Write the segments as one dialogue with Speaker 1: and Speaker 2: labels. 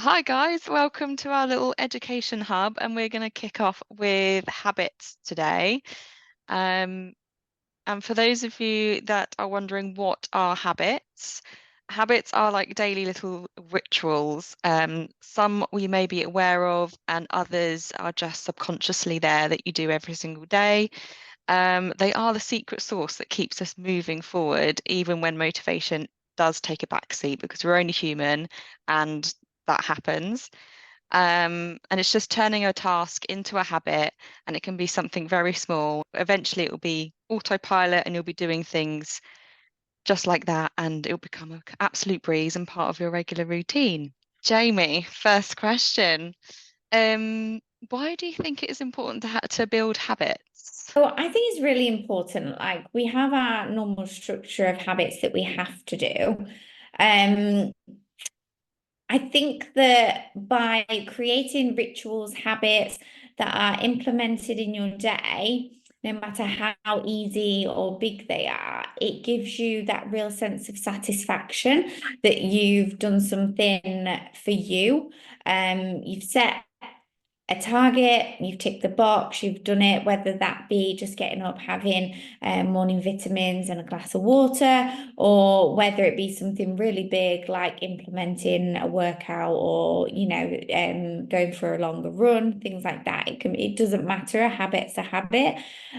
Speaker 1: Hi guys, welcome to our little education hub, and we're going to kick off with habits today. Um, and for those of you that are wondering what are habits, habits are like daily little rituals. Some we may be aware of, and others are just subconsciously there that you do every single day. They are the secret sauce that keeps us moving forward, even when motivation does take a backseat, because we're only human and that happens. And it's just turning a task into a habit, and it can be something very small. Eventually, it will be autopilot, and you'll be doing things just like that, and it'll become an absolute breeze and part of your regular routine. Jamie, first question. Um, why do you think it is important to build habits?
Speaker 2: So I think it's really important. Like we have our normal structure of habits that we have to do. Um, I think that by creating rituals, habits that are implemented in your day, no matter how easy or big they are, it gives you that real sense of satisfaction that you've done something for you. You've set a target, you've ticked the box, you've done it, whether that be just getting up, having morning vitamins and a glass of water, or whether it be something really big like implementing a workout or, going for a longer run, things like that. It doesn't matter. A habit's a habit.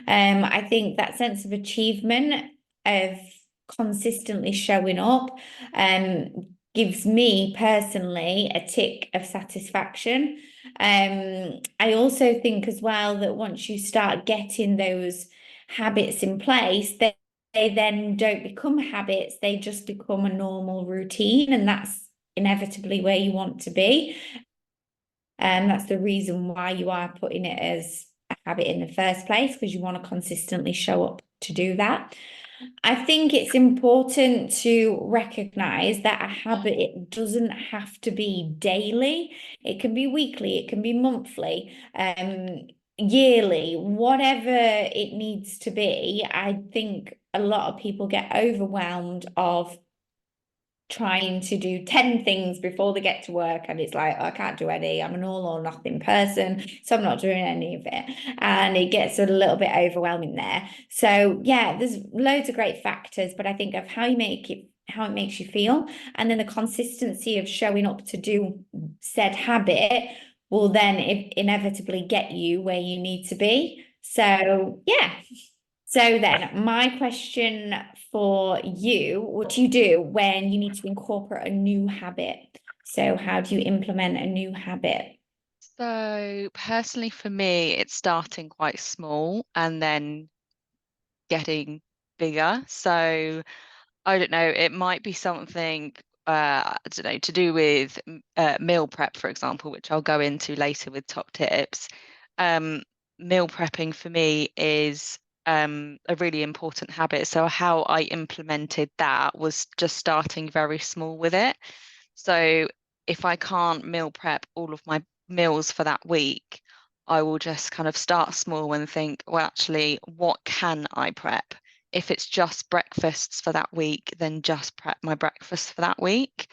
Speaker 2: I think that sense of achievement of consistently showing up gives me personally a tick of satisfaction. I also think as well that once you start getting those habits in place, they then don't become habits, they just become a normal routine, and that's inevitably where you want to be. And that's the reason why you are putting it as a habit in the first place, because you want to consistently show up to do that. I think it's important to recognize that a habit, it doesn't have to be daily. It can be weekly, it can be monthly, yearly, whatever it needs to be. I think a lot of people get overwhelmed of trying to do 10 things before they get to work, and it's like, oh, I can't do any, I'm an all or nothing person, so I'm not doing any of it, and it gets a little bit overwhelming there. So yeah, there's loads of great factors, but I think of how it makes you feel, and then the consistency of showing up to do said habit will then inevitably get you where you need to be. So yeah. So then, my question for you, what do you do when you need to incorporate a new habit? So how do you implement a new habit?
Speaker 1: So, personally, for me, it's starting quite small and then getting bigger. So, I don't know, it might be something, I don't know, to do with meal prep, for example, which I'll go into later with top tips. Um, Meal prepping for me is a really important habit. So, how I implemented that was just starting very small with it. So, if I can't meal prep all of my meals for that week, I will just kind of start small and think, well, actually, what can I prep? If it's just breakfasts for that week, then just prep my breakfast for that week.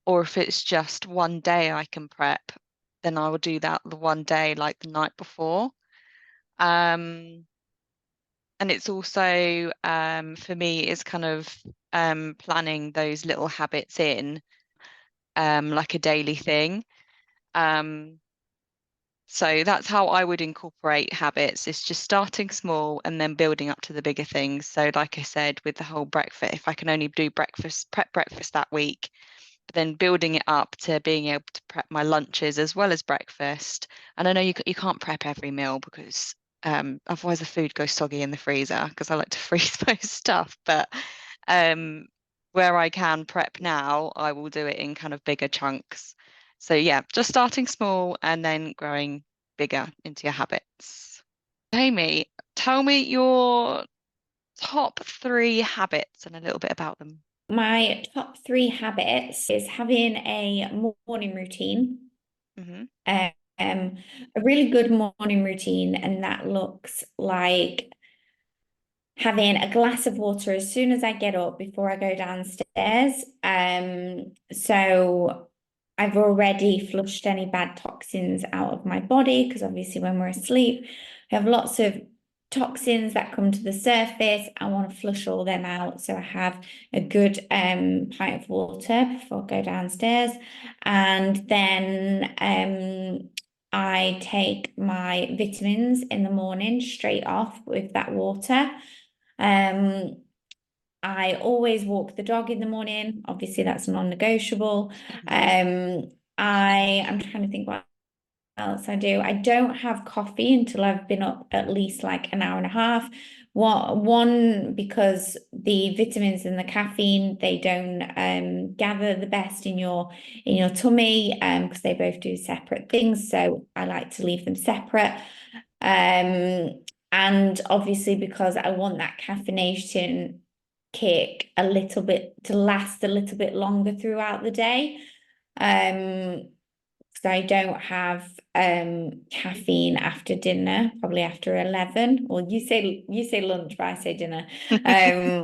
Speaker 1: Or if it's just one day I can prep, then I will do that the one day, like the night before. Um, and it's also, for me, is kind of planning those little habits in, like a daily thing. Um, So that's how I would incorporate habits. It's just starting small and then building up to the bigger things. So, like I said, with the whole breakfast, if I can only do breakfast, prep breakfast that week, but then building it up to being able to prep my lunches as well as breakfast. And I know you can't prep every meal because otherwise the food goes soggy in the freezer because I like to freeze most stuff. But um, where I can prep now, I will do it in kind of bigger chunks. So yeah, just starting small and then growing bigger into your habits. Amy, tell me your top three habits and a little bit about them.
Speaker 2: My top three habits is having a morning routine,
Speaker 1: Hmm.
Speaker 2: um, a really good morning routine, and that looks like having a glass of water as soon as I get up before I go downstairs. So I've already flushed any bad toxins out of my body because obviously when we're asleep, we have lots of toxins that come to the surface. I want to flush all them out. So I have a good pint of water before I go downstairs. And then I take my vitamins in the morning straight off with that water. Um, I always walk the dog in the morning. Obviously, that's non-negotiable. I'm trying to think what else I do. I don't have coffee until I've been up at least like an hour and a half. One because the vitamins and the caffeine they don't gather the best in your tummy because they both do separate things. So I like to leave them separate. And obviously because I want that caffeination kick a little bit to last a little bit longer throughout the day. Because I don't have caffeine after dinner, probably after 11. Well, you say lunch, but I say dinner.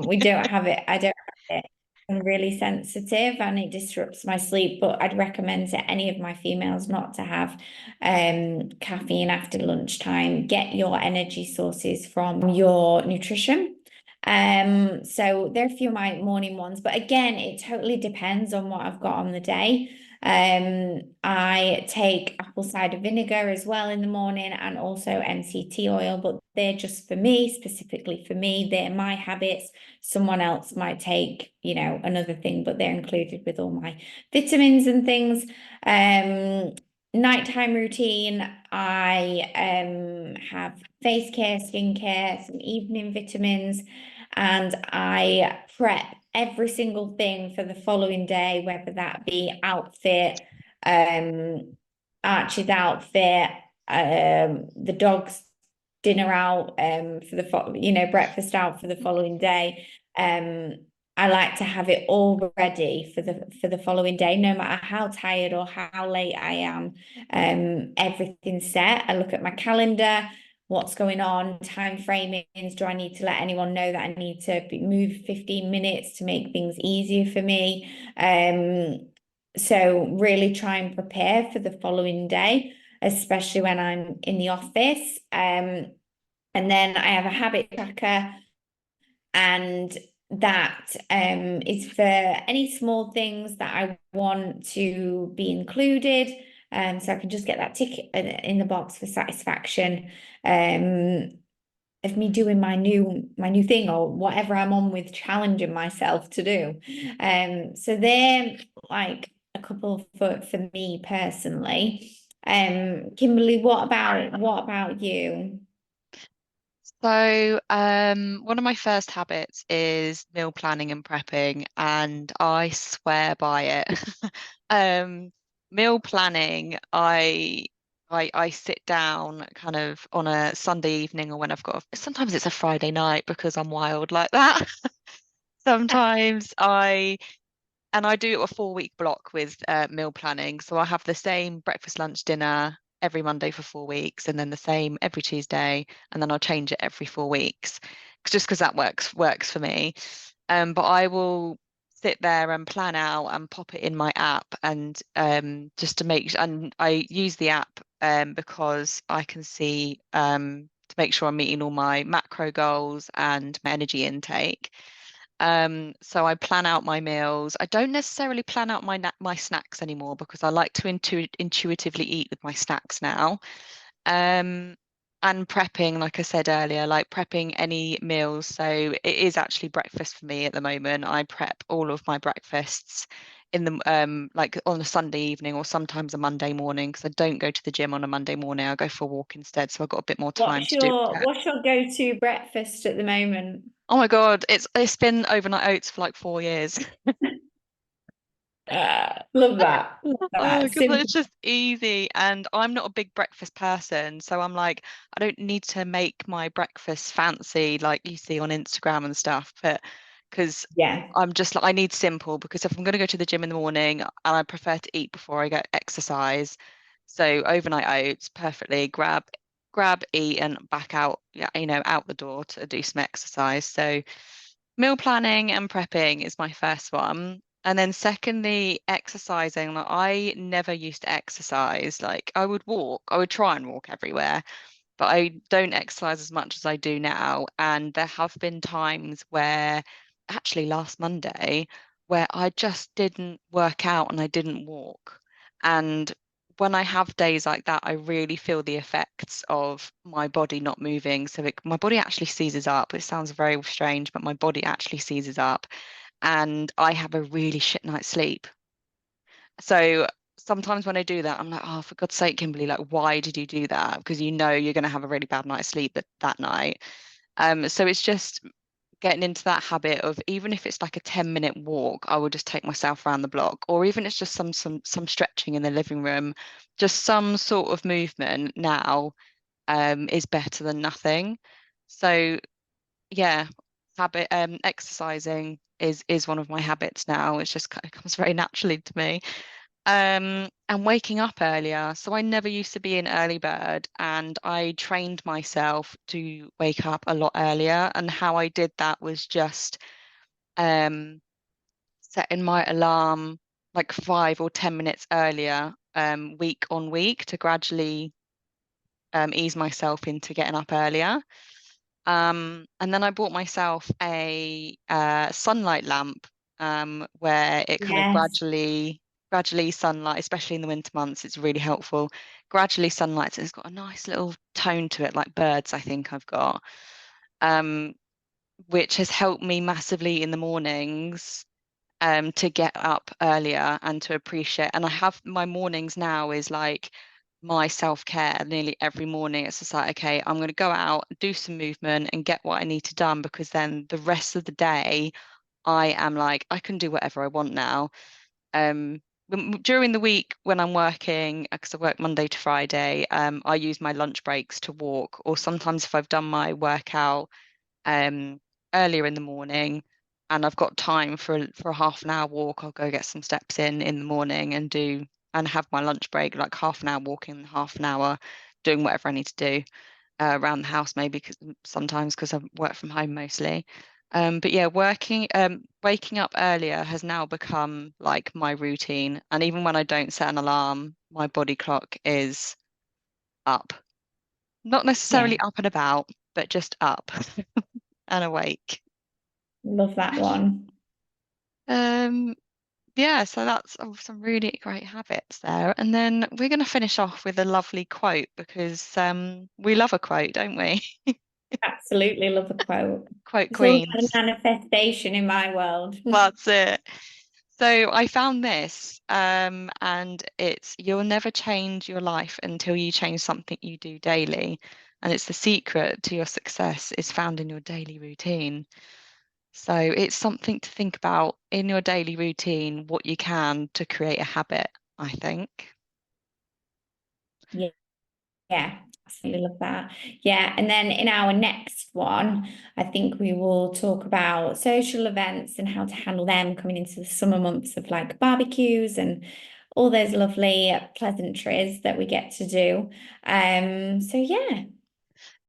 Speaker 2: We don't have it. I don't have it. I'm really sensitive and it disrupts my sleep. But I'd recommend to any of my females not to have caffeine after lunchtime. Get your energy sources from your nutrition. So there are a few of my morning ones, but again, it totally depends on what I've got on the day. I take apple cider vinegar as well in the morning and also MCT oil, but they're just for me, specifically for me. They're my habits. Someone else might take, another thing, but they're included with all my vitamins and things. Nighttime routine, I have face care, skincare, some evening vitamins, and I prep every single thing for the following day, whether that be outfit, Archie's outfit, the dog's dinner out, for breakfast out for the following day. I like to have it all ready for the following day, no matter how tired or how late I am. Everything's set. I look at my calendar, what's going on, time framings. Do I need to let anyone know that I need to move 15 minutes to make things easier for me? So really try and prepare for the following day, especially when I'm in the office. And then I have a habit tracker, and that is for any small things that I want to be included. So I can just get that tick in the box for satisfaction of me doing my new thing or whatever I'm on with, challenging myself to do. So they're like a couple for me personally. Kimberly, what about you?
Speaker 1: So, one of my first habits is meal planning and prepping, and I swear by it. Um, Meal planning, I sit down kind of on a Sunday evening or when I've got, sometimes it's a Friday night because I'm wild like that. Sometimes I do a 4 week block with meal planning. So I have the same breakfast, lunch, dinner every Monday for 4 weeks, and then the same every Tuesday, and then I'll change it every 4 weeks, just because that works for me. But I will sit there and plan out and pop it in my app, and just to and I use the app because I can see to make sure I'm meeting all my macro goals and my energy intake. So I plan out my meals. I don't necessarily plan out my snacks anymore because I like to intuitively eat with my snacks now. Um, and prepping, like I said earlier, like prepping any meals. So it is actually breakfast for me at the moment. I prep all of my breakfasts in the like on a Sunday evening or sometimes a Monday morning because I don't go to the gym on a Monday morning. I go for a walk instead, so I've got a bit more time
Speaker 2: What's
Speaker 1: to do
Speaker 2: your
Speaker 1: prep.
Speaker 2: what's your go-to breakfast at the moment?
Speaker 1: Oh my God, it's been overnight oats for like 4 years.
Speaker 2: Love that. Love
Speaker 1: Oh,
Speaker 2: that.
Speaker 1: because
Speaker 2: Simple.
Speaker 1: it's just easy. And I'm not a big breakfast person. So I'm like, I don't need to make my breakfast fancy like you see on Instagram and stuff. But because
Speaker 2: Yeah.
Speaker 1: I'm just like, I need simple because if I'm going to go to the gym in the morning and I prefer to eat before I go exercise. So overnight oats, perfectly grab, eat, and back out, yeah, out the door to do some exercise. So meal planning and prepping is my first one. And then secondly, exercising. Like I never used to exercise. Like I would walk, I would try and walk everywhere, but I don't exercise as much as I do now. And there have been times where, actually last Monday, where I just didn't work out and I didn't walk. And when I have days like that, I really feel the effects of my body not moving. So my body actually seizes up. It sounds very strange, but my body actually seizes up and I have a really shit night's sleep. So sometimes when I do that, I'm like, oh, for God's sake, Kimberly, like, why did you do that? Because you know you're going to have a really bad night's sleep that night. So it's just getting into that habit of even if it's like a 10-minute walk, I will just take myself around the block, or even it's just some stretching in the living room, just some sort of movement now is better than nothing. So yeah, habit exercising is one of my habits now. It's just kind of comes very naturally to me. And waking up earlier. So I never used to be an early bird, and I trained myself to wake up a lot earlier. And how I did that was just um, setting my alarm like 5 or 10 minutes earlier, week on week, to gradually ease myself into getting up earlier. And then I bought myself a sunlight lamp, where it kind of
Speaker 2: Yes.
Speaker 1: gradually sunlight, especially in the winter months, it's really helpful. Gradually sunlights, and it's got a nice little tone to it, like birds, I think I've got, um, which has helped me massively in the mornings, to get up earlier and to appreciate. And I have my mornings now is like my self-care nearly every morning. It's just like, okay, I'm going to go out, do some movement and get what I need to done, because then the rest of the day I am like, I can do whatever I want now. During the week when I'm working, because I work Monday to Friday, I use my lunch breaks to walk, or sometimes if I've done my workout um, earlier in the morning and I've got time for a half an hour walk, I'll go get some steps in the morning and do and have my lunch break, like half an hour walking, half an hour doing whatever I need to do around the house, maybe because sometimes because I work from home mostly. But yeah, waking up earlier has now become like my routine. And even when I don't set an alarm, my body clock is up. Not
Speaker 2: Yeah.
Speaker 1: necessarily up and about, but just up and awake.
Speaker 2: Love that one.
Speaker 1: Um, yeah, so that's some really great habits there. And then we're going to finish off with a lovely quote, because we love a quote, don't we?
Speaker 2: Absolutely love a quote.
Speaker 1: Quote
Speaker 2: It's all about
Speaker 1: queens.
Speaker 2: manifestation in my world.
Speaker 1: That's it. So I found this, and it's you'll never change your life until you change something you do daily. And it's the secret to your success is found in your daily routine. So it's something to think about in your daily routine, what you can to create a habit, I think.
Speaker 2: Yeah, yeah, absolutely love that. Yeah, and then in our next one, I think we will talk about social events and how to handle them coming into the summer months of like barbecues and all those lovely pleasantries that we get to do. So yeah,